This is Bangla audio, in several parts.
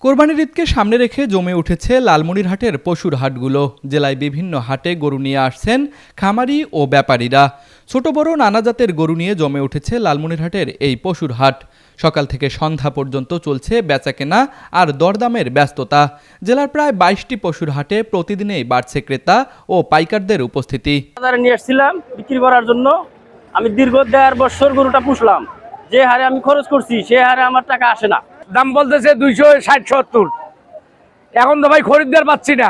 কোরবানির ঈদকে সামনে রেখে জমে উঠেছে লালমনিরহাটের পশুর হাটগুলো। জেলায় বিভিন্ন হাটে গরু নিয়ে আসছেন খামারি ও ব্যাপারীরা। ছোট বড় নানা জাতের গরু নিয়ে জমে উঠেছে লালমনিরহাটের এই পশুর হাট। সকাল থেকে সন্ধ্যা পর্যন্ত চলছে বেচাকেনা আর দরদামের ব্যস্ততা। জেলার প্রায় 22টি পশুর হাটে প্রতিদিনেই বাড়ছে ক্রেতা ও পাইকারদের উপস্থিতি। নিয়ে এসেছিলাম বিক্রি করার জন্য। আমি দীর্ঘ 1.5 বছর গরুটা পুষলাম। যে হারে আমি খরচ করছি সে হারে আমার টাকা আসে না। দাম বলতেছে 260-70। এখন তো ভাই খরিদ্দার পাচ্ছি না।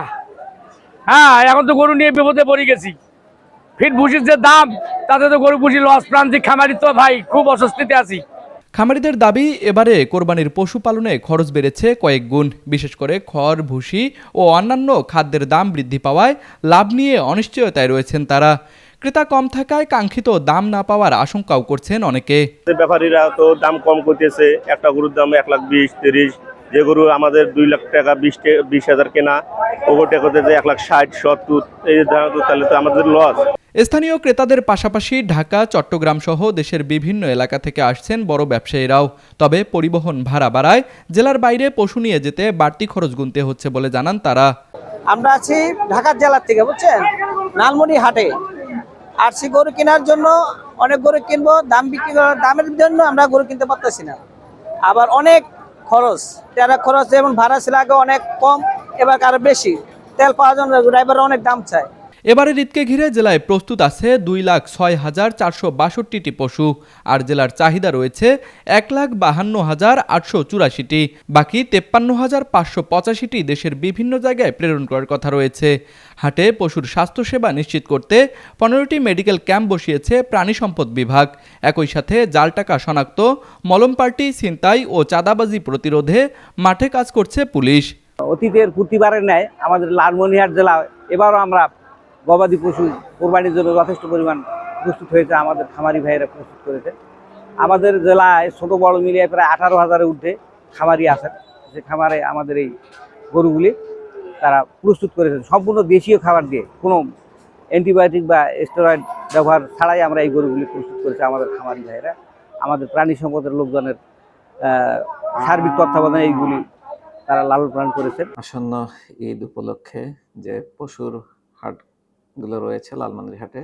হ্যাঁ, এখন তো গরু নিয়ে বিপদে পড়ে গেছি। ফিট ভুষির যে দাম, তাতে তো গরু পুষি লস। প্রান্তিক খামারি তো ভাই খুব অস্বস্তিতে আছি। খামারিদের দাবি, এবারে কোরবানির পশু পালনে খরচ বেড়েছে কয়েক গুণ। বিশেষ করে খড়, ভুসি ও অন্যান্য খাদ্যের দাম বৃদ্ধি পাওয়ায় লাভ নিয়ে অনিশ্চয়তায় রয়েছেন তারা। ক্রেতা কম থাকায় কাঙ্ক্ষিত দাম না পাওয়ার আশঙ্কাও করছেন অনেকে। ব্যাপারীরা তো দাম কম করতেছে। একটা গরুর দাম 1,20,30। যে গরু আমাদের 2 লাখ টাকা 20,000 কেনা, ওটা করতেছে 1,60,70। এই দাম তো তাহলে তো আমাদের লস। স্থানীয় ক্রেতাদের পাশাপাশি ঢাকা, চট্টগ্রাম সহ দেশের বিভিন্ন এলাকা থেকে আসছেন বড় ব্যবসায়ীরাও। তবে পরিবহন ভাড়া বাড়ায় জেলার বাইরে পশু নিয়ে যেতে বাড়তি খরচ গুনতে হচ্ছে বলে জানান তারা। আমরা আছি ঢাকা জেলার থেকে, বুঝছেন, লালমনি হাটে আসছি গরু কেনার জন্য। অনেক গরু কিনবো, দাম বিক্রি করার দামের জন্য আমরা গরু কিনতে পারতেছি না। আবার অনেক খরচ, খরচ যেমন ভাড়া ছিল আগে অনেক কম, এবার আরো বেশি। তেল পাওয়ার জন্য ড্রাইভাররা অনেক দাম চায়। এবারের ঈদকে ঘিরে জেলায় প্রস্তুত আছে 2,06,462টি পশু, আর জেলার চাহিদা রয়েছে 1,52,884টি। বাকি 53,585টি দেশের বিভিন্ন জায়গায় প্রেরণ করার কথা রয়েছে। হাটে পশুর স্বাস্থ্যসেবা নিশ্চিত করতে 15টি মেডিকেল ক্যাম্প বসিয়েছে প্রাণী সম্পদ বিভাগ। একই সাথে জাল টাকা শনাক্ত, মলম পার্টি, ছিনতাই ও চাঁদাবাজি প্রতিরোধে মাঠে কাজ করছে পুলিশ। অতীতের প্রতিবারের ন্যায় আমাদের লালমনিরহাট জেলা এবারও আমরা গবাদি পশু কোরবানির জন্য যথেষ্ট পরিমাণ প্রস্তুত হয়েছে। আমাদের খামারি ভাইয়েরা প্রস্তুত করেছে। আমাদের জেলায় ছোট বড় মিলিয়ে প্রায় 18,000-এর ঊর্ধ্বে খামারি আছেন। সে খামারে আমাদের এই গরুগুলি তারা প্রস্তুত করেছেন সম্পূর্ণ দেশীয় খাবার দিয়ে, কোনো অ্যান্টিবায়োটিক বা স্টেরয়েড ব্যবহার ছাড়াই আমরা এই গরুগুলি প্রস্তুত করেছি আমাদের খামারি ভাইয়েরা। আমাদের প্রাণী সম্পদের লোকজনের সার্বিক তত্ত্বাবধানে এইগুলি তারা লালন পালন করেছেন। আসন্ন ঈদ উপলক্ষে যে পশুর হাটগুলো রয়েছে লালমনিরহাটে,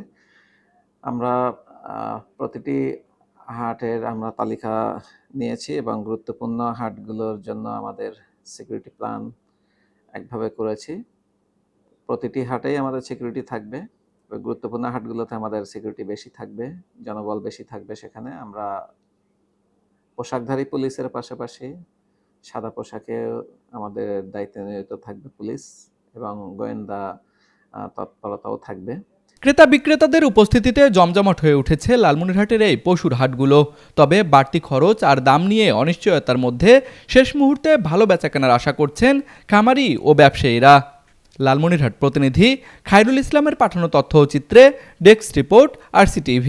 আমরা প্রতিটি হাটের আমরা তালিকা নিয়েছি এবং গুরুত্বপূর্ণ হাটগুলোর জন্য আমাদের সিকিউরিটি প্ল্যান একভাবে করেছি। প্রতিটি হাটেই আমাদের সিকিউরিটি থাকবে। গুরুত্বপূর্ণ হাটগুলোতে আমাদের সিকিউরিটি বেশি থাকবে, জনবল বেশি থাকবে। সেখানে আমরা পোশাকধারী পুলিশের পাশাপাশি সাদা পোশাকে আমাদের দায়িত্বে নিয়োজিত থাকবে পুলিশ, এবং গোয়েন্দা তৎপরতাও থাকবে। ক্রেতা বিক্রেতাদের উপস্থিতিতে জমজমাট হয়ে উঠেছে লালমনিরহাটের এই পশুর হাটগুলো। তবে বাড়তি খরচ আর দাম নিয়ে অনিশ্চয়তার মধ্যে শেষ মুহূর্তে ভালো বেচাকেনার আশা করছেন খামারি ও ব্যবসায়ীরা। লালমনিরহাট প্রতিনিধি খায়রুল ইসলামের পাঠানো তথ্যচিত্রে ডেস্ক রিপোর্ট, RCTV।